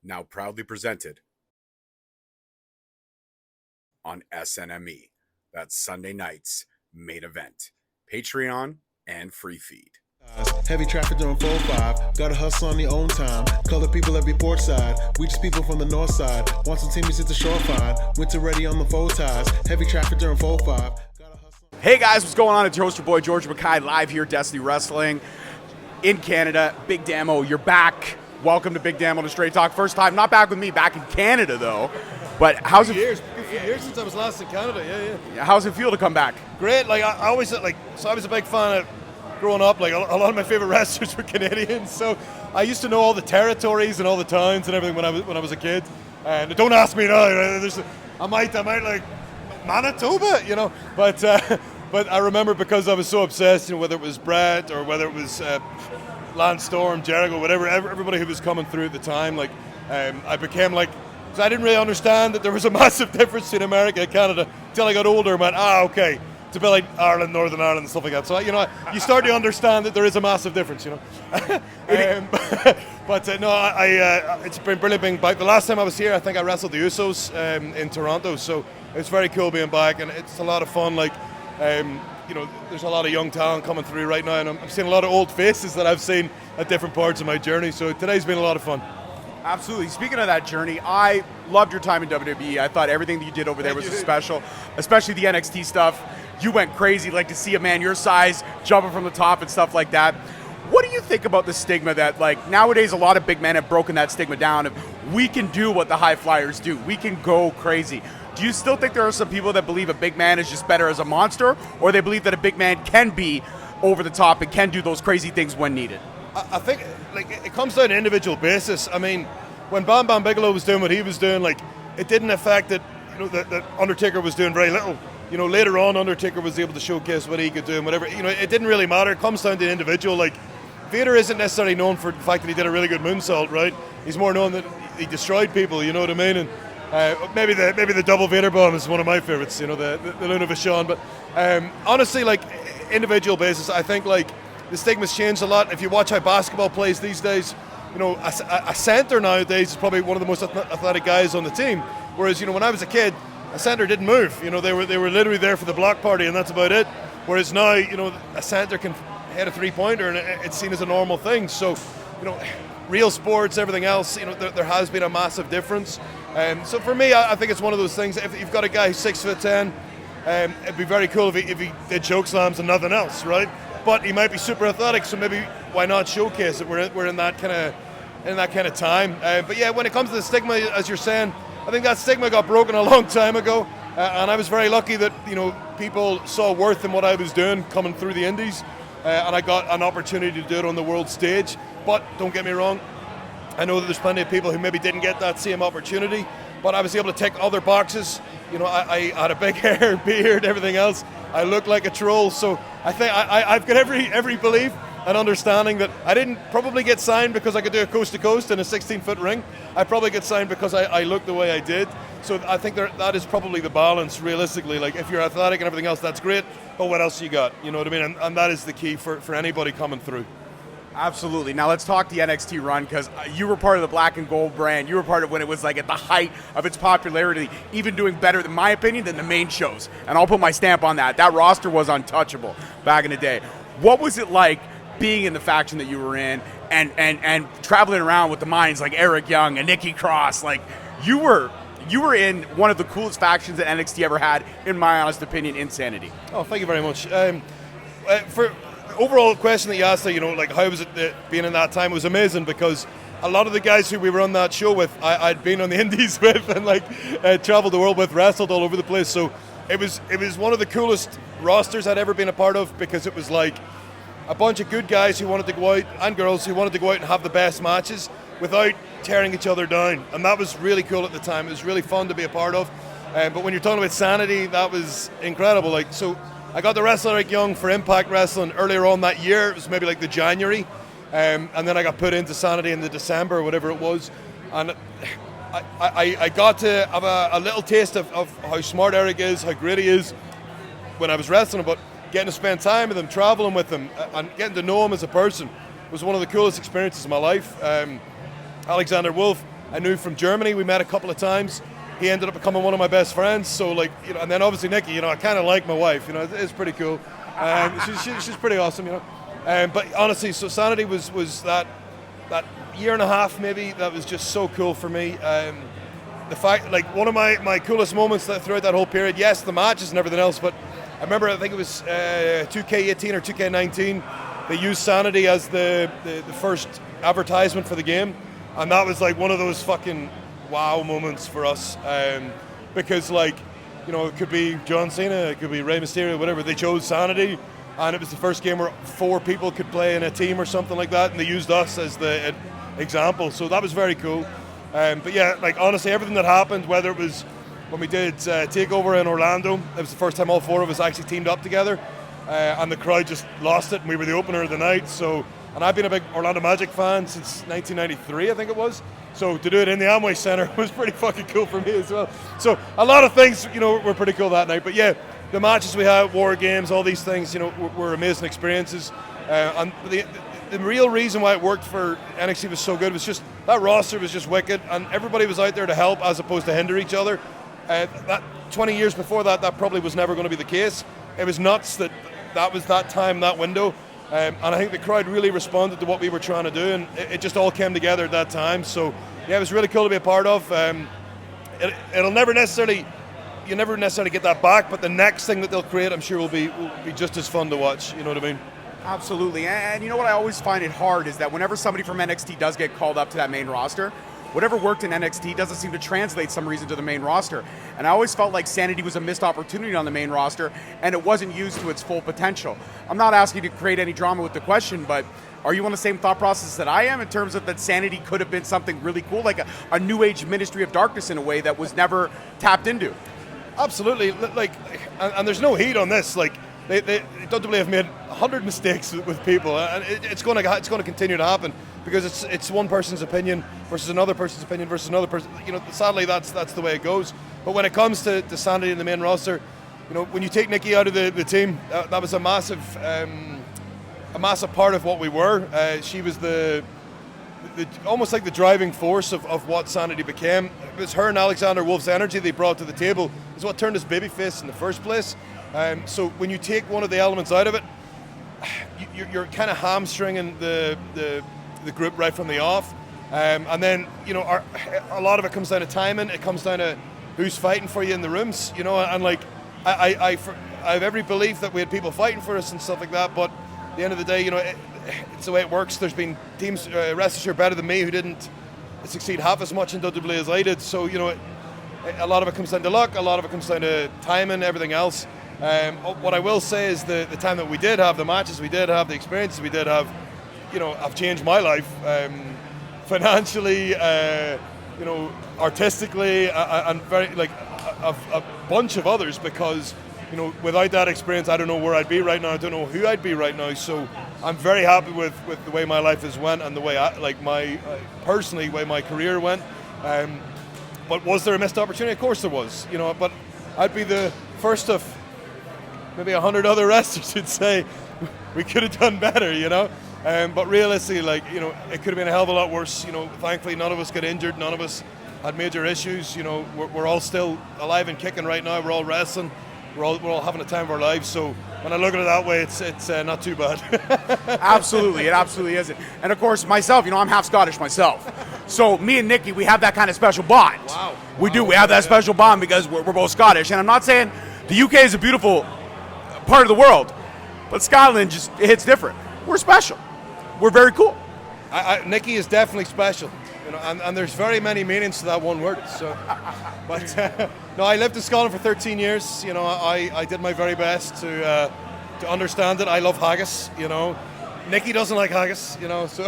now proudly presented on SNME. That's Sunday night's main event, Patreon and free feed. Heavy traffic during 4-5, gotta hustle on your own time. Color people every port side, we just people from the north side. Want some teammates at the shore fine, winter ready on the four ties. Heavy traffic during 4-5. Hey guys, what's going on? It's your host, your boy George Mackay, live here at Destiny Wrestling in Canada. Big Damo, you're back. Welcome to Big Damo to Straight Talk. First time, not back with me, back in Canada though. But how's it? Years since I was last in Canada. Yeah. How's it feel to come back? Great. Like I always I was a big fan of growing up. Like a lot of my favorite wrestlers were Canadians, so I used to know all the territories and all the towns and everything when I was a kid. And don't ask me now. I might like Manitoba, you know. But I remember because I was so obsessed, you know, whether it was Brett or whether it was Lance Storm, Jericho, whatever, everybody who was coming through at the time, like I became like. So I didn't really understand that there was a massive difference between America and Canada until I got older and went, okay, it's a bit like Ireland, Northern Ireland and stuff like that. So, you know, you start to understand that there is a massive difference, you know. It's been brilliant being back. The last time I was here, I think I wrestled the Usos in Toronto. So it's very cool being back and it's a lot of fun. Like, you know, there's a lot of young talent coming through right now and I'm seeing a lot of old faces that I've seen at different parts of my journey. So today's been a lot of fun. Absolutely. Speaking of that journey, I loved your time in WWE. I thought everything that you did over there was special, especially the NXT stuff. You went crazy, like to see a man your size jumping from the top and stuff like that. What do you think about the stigma that, like, nowadays a lot of big men have broken that stigma down of we can do what the high flyers do. We can go crazy. Do you still think there are some people that believe a big man is just better as a monster, or they believe that a big man can be over the top and can do those crazy things when needed? I think like it comes down to individual basis. I mean, when Bam Bam Bigelow was doing what he was doing, like it didn't affect that, you know, that Undertaker was doing very little. You know, later on Undertaker was able to showcase what he could do and whatever. You know, it didn't really matter. It comes down to the individual. Like Vader isn't necessarily known for the fact that he did a really good moonsault, right? He's more known that he destroyed people. You know what I mean? And maybe the double Vader bomb is one of my favorites. You know, the Luna Vachon. But honestly, like individual basis, I think like. The stigma's changed a lot. If you watch how basketball plays these days, you know, a center nowadays is probably one of the most athletic guys on the team. Whereas, you know, when I was a kid, a center didn't move. You know, they were literally there for the block party and that's about it. Whereas now, you know, a center can hit a three-pointer and it's seen as a normal thing. So, you know, real sports, everything else, you know, there has been a massive difference. So for me, I think it's one of those things. If you've got a guy who's 6'10", it'd be very cool if he did choke slams and nothing else, right? But he might be super athletic, so maybe why not showcase it? We're in that kind of time. But yeah, when it comes to the stigma, as you're saying, I think that stigma got broken a long time ago, and I was very lucky that, you know, people saw worth in what I was doing coming through the indies, and I got an opportunity to do it on the world stage. But don't get me wrong, I know that there's plenty of people who maybe didn't get that same opportunity, but I was able to tick other boxes. You know, I had a big hair, beard, everything else. I look like a troll, so I think I've got every belief and understanding that I didn't probably get signed because I could do a coast-to-coast in a 16-foot ring. I probably get signed because I look the way I did. So I think that is probably the balance, realistically. Like, if you're athletic and everything else, that's great, but what else you got? You know what I mean? And that is the key for anybody coming through. Absolutely. Now let's talk the NXT run, because you were part of the Black and Gold brand. You were part of when it was like at the height of its popularity, even doing better, in my opinion, than the main shows. And I'll put my stamp on that. That roster was untouchable back in the day. What was it like being in the faction that you were in and traveling around with the minds like Eric Young and Nikki Cross? Like, you were in one of the coolest factions that NXT ever had, in my honest opinion, in Sanity. Oh, thank you very much. For overall question that you asked, you know, like how was it being in that time? It was amazing because a lot of the guys who we were on that show with, I'd been on the indies with and like traveled the world with, wrestled all over the place. So it was one of the coolest rosters I'd ever been a part of, because it was like a bunch of good guys who wanted to go out, and girls who wanted to go out and have the best matches without tearing each other down. And that was really cool at the time. It was really fun to be a part of. But when you're talking about Sanity, that was incredible. Like, so I got to wrestle Eric Young for Impact Wrestling earlier on that year. It was maybe like the January. And then I got put into Sanity in the December or whatever it was. And I got to have a little taste of how smart Eric is, how great he is when I was wrestling him. But getting to spend time with him, traveling with him, and getting to know him as a person was one of the coolest experiences of my life. Alexander Wolf, I knew from Germany. We met a couple of times. He ended up becoming one of my best friends. So like, you know, and then obviously Nikki, you know, I kind of like my wife. You know, it's pretty cool. She's pretty awesome. You know, but honestly, so Sanity was that year and a half maybe that was just so cool for me. The fact, like, one of my coolest moments throughout that whole period, yes, the matches and everything else, but I remember, I think it was 2K18 or 2K19, they used Sanity as the first advertisement for the game, and that was like one of those fucking wow moments for us, because, like, you know, it could be John Cena, it could be Rey Mysterio, whatever, they chose Sanity, and it was the first game where 4 people could play in a team or something like that, and they used us as the example, so that was very cool. But yeah, like, honestly, everything that happened, whether it was when we did TakeOver in Orlando, it was the first time all 4 of us actually teamed up together, and the crowd just lost it, and we were the opener of the night. So, and I've been a big Orlando Magic fan since 1993, I think it was. So to do it in the Amway Center was pretty fucking cool for me as well. So a lot of things, you know, were pretty cool that night. But yeah, the matches we had, War Games, all these things, you know, were amazing experiences. And the real reason why it worked for NXT was so good was just that roster was just wicked, and everybody was out there to help as opposed to hinder each other. That 20 years before that probably was never going to be the case. It was nuts that was that time, that window, and I think the crowd really responded to what we were trying to do, and it just all came together at that time. So yeah, it was really cool to be a part of. You'll never necessarily get that back, but the next thing that they'll create, I'm sure, will be just as fun to watch. You know what I mean? Absolutely. And you know what, I always find it hard is that whenever somebody from NXT does get called up to that main roster, whatever worked in NXT doesn't seem to translate some reason to the main roster. And I always felt like Sanity was a missed opportunity on the main roster, and it wasn't used to its full potential. I'm not asking you to create any drama with the question, but are you on the same thought process that I am in terms of that Sanity could have been something really cool, like a new age Ministry of Darkness in a way that was never tapped into? Absolutely. Like, and there's no heat on this. Like, they WWE have made 100 mistakes with people, and it's going to continue to happen because it's one person's opinion versus another person's opinion versus another person. You know, sadly, that's the way it goes. But when it comes to Sanity in the main roster, you know, when you take Nikki out of the team, that was a massive part of what we were. She was the almost like the driving force of what Sanity became. It was her and Alexander Wolf's energy they brought to the table is what turned us babyface in the first place. So when you take one of the elements out of it, you're kind of hamstringing the group right from the off. And then, you know, a lot of it comes down to timing. It comes down to who's fighting for you in the rooms, you know. And like, I have every belief that we had people fighting for us and stuff like that. But at the end of the day, you know, it's the way it works. There's been teams, rest assured, better than me who didn't succeed half as much in WWE as I did. So, you know, a lot of it comes down to luck. A lot of it comes down to timing, everything else. What I will say is the time that we did have, the matches we did have, the experiences we did have, you know, have changed my life financially, you know, artistically, and very, like, a bunch of others, because, you know, without that experience, I don't know where I'd be right now. I don't know who I'd be right now. So I'm very happy with the way my life has went and the way personally, way my career went. But was there a missed opportunity? Of course there was, you know, but I'd be the first of maybe 100 other wrestlers who'd say we could have done better, you know. But realistically, like, you know, it could have been a hell of a lot worse. You know, thankfully none of us got injured, none of us had major issues. You know, we're all still alive and kicking right now. We're all wrestling. We're all having the time of our lives. So when I look at it that way, it's not too bad. Absolutely, it absolutely isn't. And of course, myself, you know, I'm half Scottish myself. So me and Nikki, we have that kind of special bond. Wow. We do. We have that special bond because we're both Scottish. And I'm not saying the UK is a beautiful part of the world, but Scotland just, it hits different. We're special. We're very cool. Nikki is definitely special, you know, and there's very many meanings to that one word. So, but no, I lived in Scotland for 13 years. You know, I did my very best to understand it. I love haggis. You know, Nikki doesn't like haggis. You know, so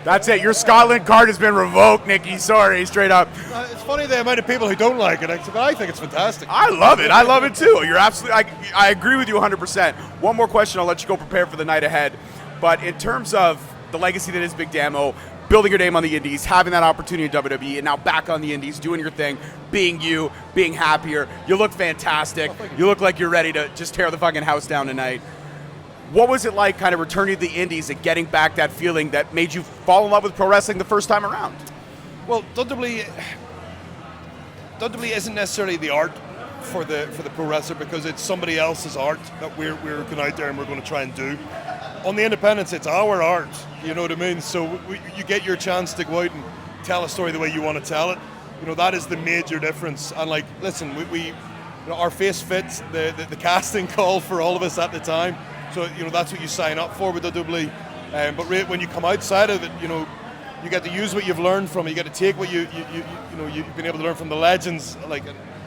that's it. Your Scotland card has been revoked, Nikki. Sorry, straight up. It's funny the amount of people who don't like it, but I think it's fantastic. I love it. I love it too. You're absolutely. I agree with you 100%. One more question. I'll let you go prepare for the night ahead. But in terms of the legacy that is Big Damo, building your name on the indies, having that opportunity in WWE, and now back on the indies, doing your thing, being you, being happier. You look fantastic. You look like you're ready to just tear the fucking house down tonight. What was it like kind of returning to the indies and getting back that feeling that made you fall in love with pro wrestling the first time around? Well, WWE isn't necessarily the art for the pro wrestler, because it's somebody else's art that we're going out there and we're going to try and do. On the independents, it's our art, you know what I mean? So you get your chance to go out and tell a story the way you want to tell it. You know, that is the major difference. And like, listen, we you know, our face fits the casting call for all of us at the time. So, you know, that's what you sign up for with WWE. But when you come outside of it, you know, you get to use what you've learned from it. You get to take what you've been able to learn from the legends. Like,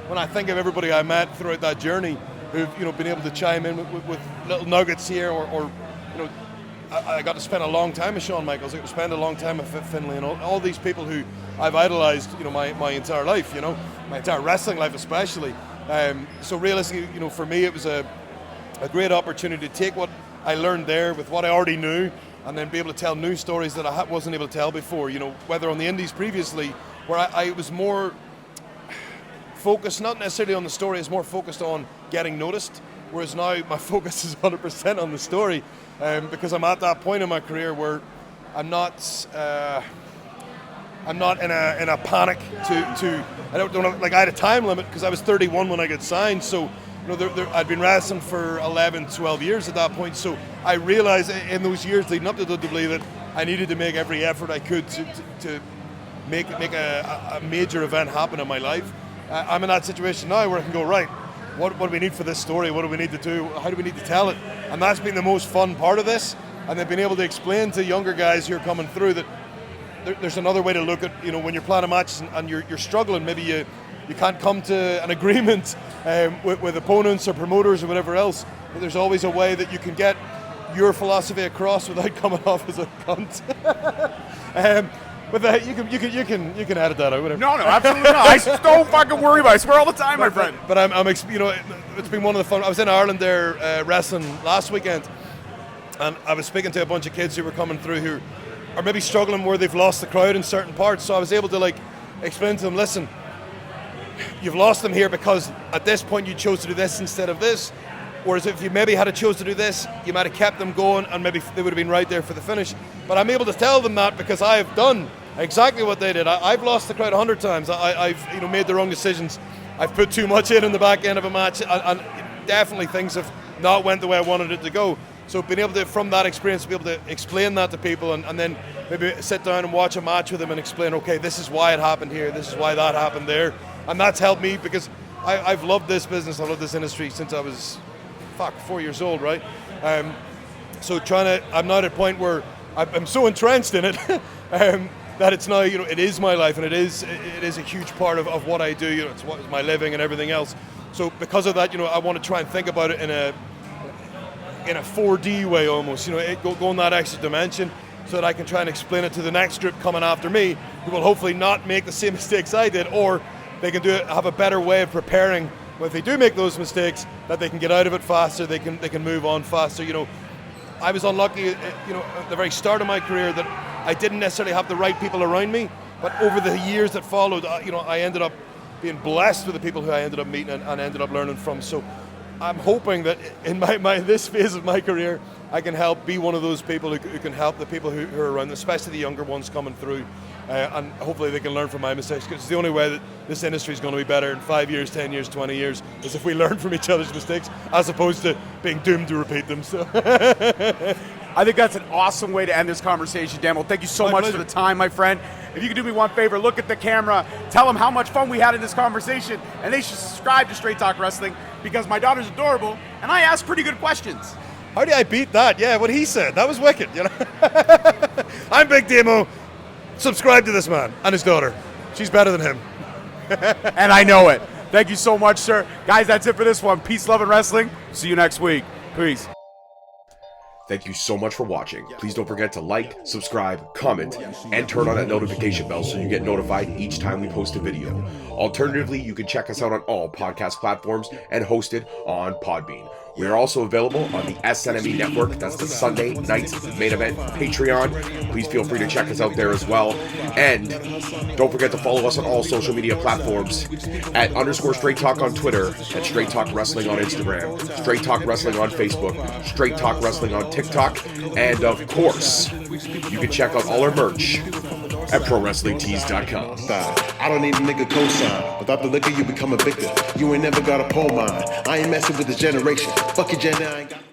when I think of everybody I met throughout that journey, who've, you know, been able to chime in with little nuggets here, or you know, I got to spend a long time with Shawn Michaels. I got to spend a long time with Finlay, and all these people who I've idolized, you know, my entire life, you know, my entire wrestling life especially. So realistically, you know, for me it was a great opportunity to take what I learned there with what I already knew, and then be able to tell new stories that I wasn't able to tell before. You know, whether on the indies previously, where I was more focused, not necessarily on the story, it's more focused on getting noticed. Whereas now my focus is 100% on the story, because I'm at that point in my career where I'm not in a panic to I don't know, like I had a time limit because I was 31 when I got signed, so you know I'd been wrestling for 11, 12 years at that point, so I realized in those years leading up to WWE that I needed to make every effort I could to make a major event happen in my life. I'm in that situation now where I can go, right, what do we need for this story? What do we need to do? How do we need to tell it? And that's been the most fun part of this, and they've been able to explain to younger guys who are coming through that there's another way to look at, you know, when you're planning a match and you're struggling, maybe you can't come to an agreement with opponents or promoters or whatever else, but there's always a way that you can get your philosophy across without coming off as a cunt. But you can edit that out, whatever. No, absolutely not. Don't fucking worry about it. I swear all the time, my friend. But I'm you know, it's been one of the fun. I was in Ireland there wrestling last weekend, and I was speaking to a bunch of kids who were coming through who are maybe struggling where they've lost the crowd in certain parts. So I was able to like explain to them, listen, you've lost them here because at this point you chose to do this instead of this. Whereas if you maybe had chose to do this, you might have kept them going and maybe they would have been right there for the finish. But I'm able to tell them that because I've done exactly what they did. I've lost the crowd 100 times. I've made the wrong decisions. I've put too much in the back end of a match, and definitely things have not went the way I wanted it to go. So being able to, from that experience, be able to explain that to people and then maybe sit down and watch a match with them and explain, okay, this is why it happened here, this is why that happened there. And that's helped me because I've loved this business, I've loved this industry since I was 4 years old, right? So I'm now at a point where I'm so entrenched in it that it's now, you know, it is my life, and it is a huge part of what I do. You know, it's my living and everything else. So because of that, you know, I want to try and think about it in a 4D way almost. You know, go in that extra dimension so that I can try and explain it to the next group coming after me, who will hopefully not make the same mistakes I did, or they can have a better way of preparing. If they do make those mistakes, that they can get out of it faster, they can move on faster. You know, I was unlucky, you know, at the very start of my career that I didn't necessarily have the right people around me, but over the years that followed, you know, I ended up being blessed with the people who I ended up meeting and ended up learning from. So I'm hoping that in this phase of my career, I can be one of those people who can help the people who are around, especially the younger ones coming through. And hopefully they can learn from my mistakes, because it's the only way that this industry is going to be better in 5 years, 10 years, 20 years, is if we learn from each other's mistakes, as opposed to being doomed to repeat them. So I think that's an awesome way to end this conversation, Damo. Thank you so much for the time, my friend. If you could do me one favor, look at the camera, tell them how much fun we had in this conversation, and they should subscribe to Straight Talk Wrestling, because my daughter's adorable, and I ask pretty good questions. How do I beat that? Yeah, what he said. That was wicked, you know. I'm Big Damo. Subscribe to this man and his daughter. She's better than him. And I know it. Thank you so much, sir. Guys, that's it for this one. Peace, love, and wrestling. See you next week. Peace. Thank you so much for watching. Please don't forget to like, subscribe, comment, and turn on that notification bell so you get notified each time we post a video. Alternatively, you can check us out on all podcast platforms and hosted on Podbean. We are also available on the SNME network. That's the Sunday Nights Main Event Patreon. Please feel free to check us out there as well. And don't forget to follow us on all social media platforms at _Straight Talk on Twitter, at Straight Talk Wrestling on Instagram, Straight Talk Wrestling on Facebook, Straight Talk Wrestling on TikTok, and of course, you can check out all our merch at ProWrestlingTees.com. I don't need a nigga cosign. Without the liquor, you become a victim. You ain't never got a pole mine. I ain't messing with this generation. Fuck your gender, I ain't got